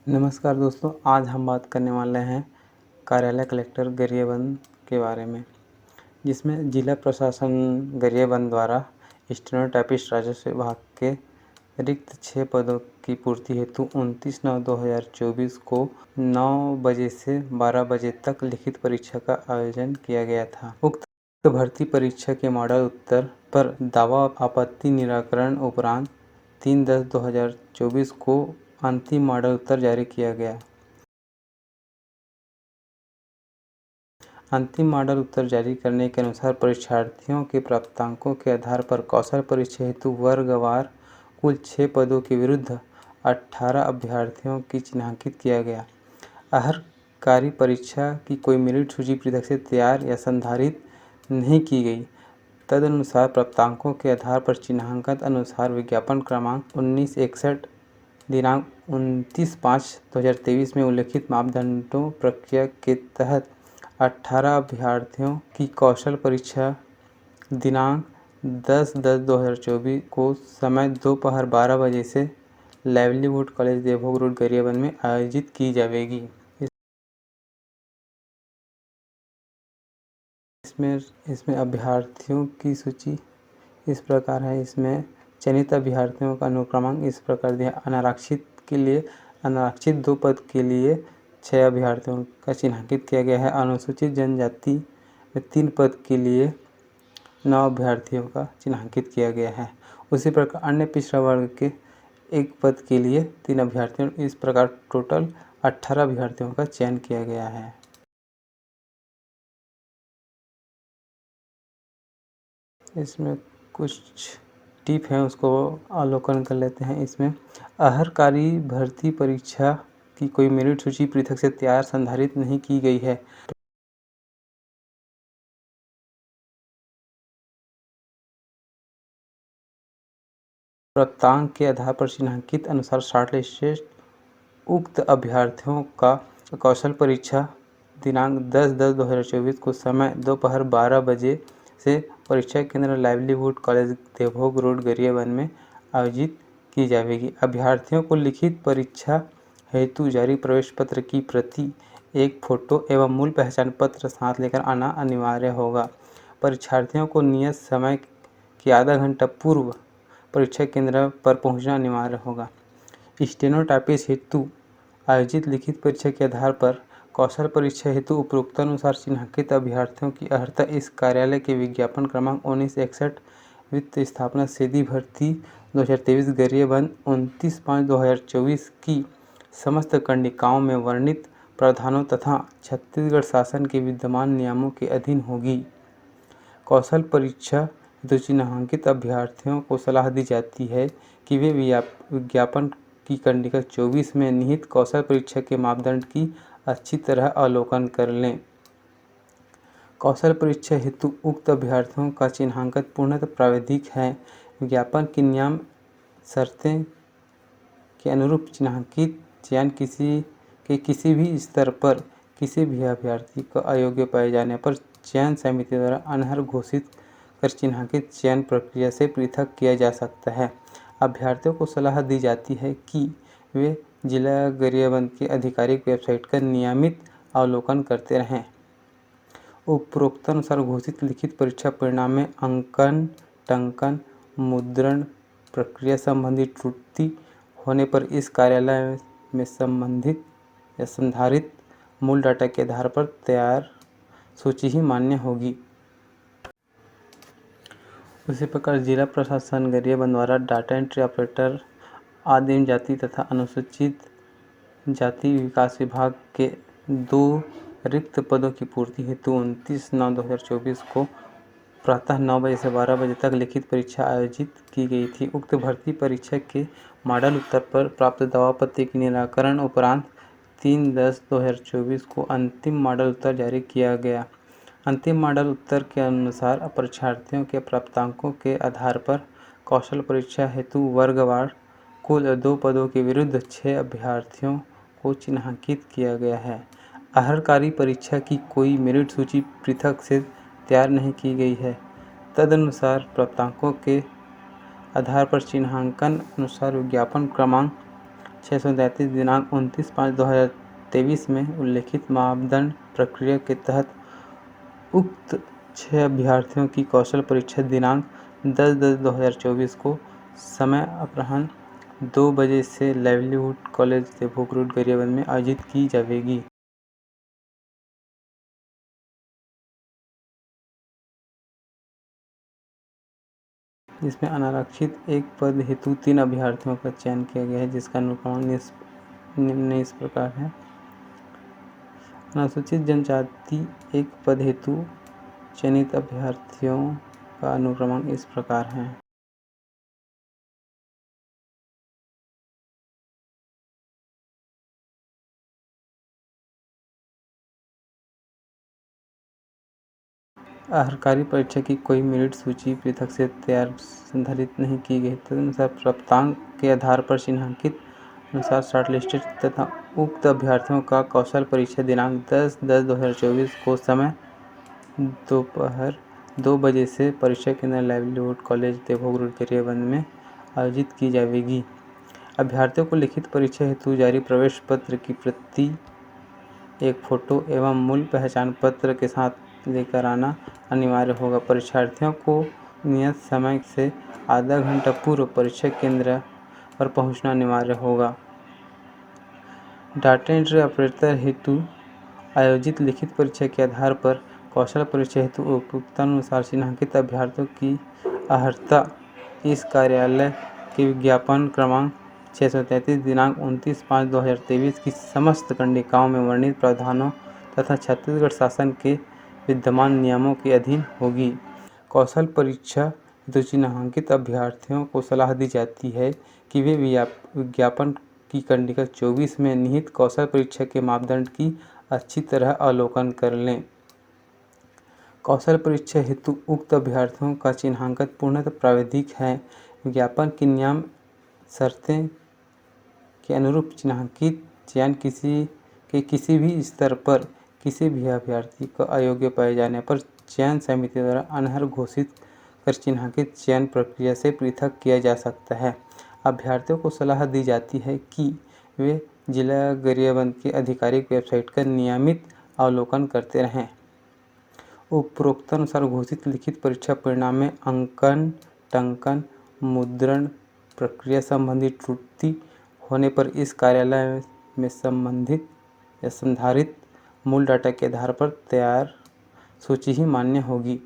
नमस्कार दोस्तों, आज हम बात करने वाले हैं कार्यालय कलेक्टर गरियाबंद के बारे में, जिसमें जिला प्रशासन गरियाबंद द्वारा स्टेनोटाइपिस्ट राजस्व विभाग के रिक्त 6 पदों की पूर्ति हेतु 29/9/2024 को 9 बजे से 12 बजे तक लिखित परीक्षा का आयोजन किया गया था। उक्त भर्ती परीक्षा के मॉडल उत्तर पर दावा आपत्ति निराकरण उपरांत 3/10/2024 को अंतिम मॉडल उत्तर जारी किया गया। अंतिम मॉडल उत्तर जारी करने के अनुसार परीक्षार्थियों के प्राप्तांकों के आधार पर कौशल परीक्षा हेतु वर्गवार कुल 6 पदों के विरुद्ध 18 अभ्यर्थियों की चिन्हांकित किया गया। अर्हकारी परीक्षा की कोई मेरिट सूची पृथक से तैयार या संधारित नहीं की गई। तदनुसार प्राप्तांकों के आधार पर चिन्हांकन अनुसार विज्ञापन क्रमांक 1961 दिनांक 29/5/2023 में उल्लिखित मापदंडों प्रक्रिया के तहत 18 अभ्यर्थियों की कौशल परीक्षा दिनांक 10/10/2024 को समय दोपहर 12 बजे से livelihood college Devbhog road Gariaband में आयोजित की जाएगी। इसमें अभ्यर्थियों की सूची इस प्रकार है। इसमें चयनित अभ्यर्थियों का अनुक्रमांक इस प्रकार दिया। अनारक्षित 2 पद के लिए 6 अभ्यर्थियों का चिन्हांकित किया गया है। अनुसूचित जनजाति में 3 पद के लिए 9 अभ्यर्थियों का चिन्हांकित किया गया है। उसी प्रकार अन्य पिछड़ा वर्ग के 1 पद के लिए 3 अभ्यर्थियों, इस प्रकार टोटल 18 अभ्यर्थियों का चयन किया गया है। इसमें कुछ टिप हैं, उसको अवलोकन कर लेते हैं। इसमें अर्हकारी भर्ती परीक्षा की कोई मेरिट सूची पृथक से तैयार संधारित नहीं की गई है। प्राप्तांक के आधार पर चिन्हांकित अनुसार शॉर्टलिस्टेड उक्त अभ्यर्थियों का कौशल परीक्षा दिनांक 10/10/2024 को समय दोपहर 12 बजे से परीक्षा केंद्र livelihood college Devbhog road Gariaband में आयोजित की जाएगी। अभ्यर्थियों को लिखित परीक्षा हेतु जारी प्रवेश पत्र की प्रति, एक फोटो एवं मूल पहचान पत्र साथ लेकर आना अनिवार्य होगा। परीक्षार्थियों को नियत समय के आधा घंटा पूर्व परीक्षा केंद्र पर पहुंचना अनिवार्य होगा। स्टेनोटाइपिस्ट हेतु आयोजित लिखित परीक्षा के आधार पर कौशल परीक्षा हेतु उपरोक्तानुसार चिन्हांकित अभ्यर्थियों की अर्हता इस कार्यालय के विज्ञापन क्रमांक 1961 वित्त स्थापना सीधी भर्ती 2023 गरियाबंद 29/5/2024 की समस्त कंडिकाओं में वर्णित प्रावधानों तथा छत्तीसगढ़ शासन के विद्यमान नियमों के अधीन होगी। कौशल परीक्षा हेतु चिन्हांकित अभ्यर्थियों को सलाह दी जाती है कि वे विज्ञापन की कंडिका 24 में निहित कौशल परीक्षा के मापदंड की अच्छी तरह अवलोकन कर लें। कौशल परीक्षा हेतु उक्त अभ्यर्थियों का चिन्हांकन पूर्णतः प्राविधिक है। विज्ञापन की नियम शर्तें के अनुरूप चिन्हांकित चयन किसी भी स्तर पर किसी भी अभ्यर्थी को अयोग्य पाए जाने पर चयन समिति द्वारा अनर्ह घोषित कर चिन्हांकित चयन प्रक्रिया से पृथक किया जा सकता है। अभ्यर्थियों को सलाह दी जाती है कि वे जिला गरियाबंद के आधिकारिक वेबसाइट का नियमित अवलोकन करते रहें। उपरोक्तानुसार घोषित लिखित परीक्षा परिणाम में अंकन, टंकन, मुद्रण प्रक्रिया संबंधी त्रुटि होने पर इस कार्यालय में संबंधित या संधारित मूल डाटा के आधार पर तैयार सूची ही मान्य होगी। उसी प्रकार जिला प्रशासन गरियाबंद द्वारा डाटा एंट्री ऑपरेटर, आदिम जाति तथा अनुसूचित जाति विकास विभाग के 2 रिक्त पदों की पूर्ति हेतु 29/9/2024 को प्रातः 9 बजे से 12 बजे तक लिखित परीक्षा आयोजित की गई थी। उक्त भर्ती परीक्षा के मॉडल उत्तर पर प्राप्त दावापत्र के निराकरण उपरांत 3/10/2024 को अंतिम मॉडल उत्तर जारी किया गया। अंतिम मॉडल उत्तर के अनुसार परीक्षार्थियों के प्राप्तांकों के आधार पर कौशल परीक्षा हेतु वर्गवार कुल 2 पदों के विरुद्ध 6 अभ्यर्थियों को चिन्हांकित किया गया है। अर्हकारी परीक्षा की कोई मेरिट सूची पृथक से तैयार नहीं की गई है। तदनुसार प्राप्तांकों के आधार पर चिन्हांकन अनुसार विज्ञापन क्रमांक 633 दिनांक 29/5/2023 में उल्लिखित मापदंड प्रक्रिया के तहत उक्त 6 अभ्यर्थियों की कौशल परीक्षा दिनांक 10/10/2024 को समय अपराह्न 2 बजे से livelihood college Devbhog road Gariaband में आयोजित की जाएगी। जिसमें अनारक्षित एक पद हेतु 3 अभ्यर्थियों का चयन किया गया है, जिसका अनुक्रम निम्न इस प्रकार है। अनुसूचित जनजाति एक पद हेतु चयनित अभ्यर्थियों का अनुक्रम इस प्रकार है। सरकारी परीक्षा की कोई मेरिट सूची पृथक से तैयार संधारित नहीं की गई। तदनुसार प्राप्तांक के आधार पर चिन्हांकित अनुसार शॉर्टलिस्टेड तथा उक्त अभ्यर्थियों का कौशल परीक्षा दिनांक 10/10/2024 को समय दोपहर 2 बजे से परीक्षा केंद्र livelihood college Devbhog road Gariaband में आयोजित की जाएगी। अभ्यर्थियों को लिखित परीक्षा हेतु जारी प्रवेश पत्र की प्रति, एक फोटो एवं मूल पहचान पत्र के साथ लेकर आना अनिवार्य होगा। परीक्षार्थियों को नियत समय से आधा घंटा पूर्व परीक्षा केंद्र पर पहुंचना अनिवार्य होगा। डाटा एंट्री ऑपरेटर हेतु आयोजित लिखित परीक्षा के आधार पर कौशल परीक्षा हेतु उपयुक्तानुसार चिन्हांकित अभ्यर्थियों की अर्हता इस कार्यालय के विज्ञापन क्रमांक 633 दिनांक 29/5/2023 की समस्त कंडिकाओं में वर्णित प्रावधानों तथा छत्तीसगढ़ शासन के विद्यमान नियमों के अधीन होगी। कौशल परीक्षा हेतु चिन्हांकित अभ्यर्थियों को सलाह दी जाती है कि वे विज्ञापन की कंडिका 24 में निहित कौशल परीक्षा के मापदंड की अच्छी तरह अवलोकन कर लें। कौशल परीक्षा हेतु उक्त अभ्यर्थियों का चिन्हांकन पूर्णतः प्राविधिक है। विज्ञापन की नियम शर्तें के अनुरूप चिन्हांकित चयन किसी भी स्तर पर किसी भी अभ्यर्थी को अयोग्य पाए जाने पर चयन समिति द्वारा अनर्ह घोषित कर चिन्हांकित चयन प्रक्रिया से पृथक किया जा सकता है। अभ्यर्थियों को सलाह दी जाती है कि वे जिला गरियाबंद के आधिकारिक वेबसाइट का नियमित अवलोकन करते रहें। उपरोक्तानुसार घोषित लिखित परीक्षा परिणाम में अंकन, टंकन, मुद्रण प्रक्रिया संबंधी त्रुटि होने पर इस कार्यालय में संबंधित या संधारित मूल डाटा के आधार पर तैयार सूची ही मान्य होगी।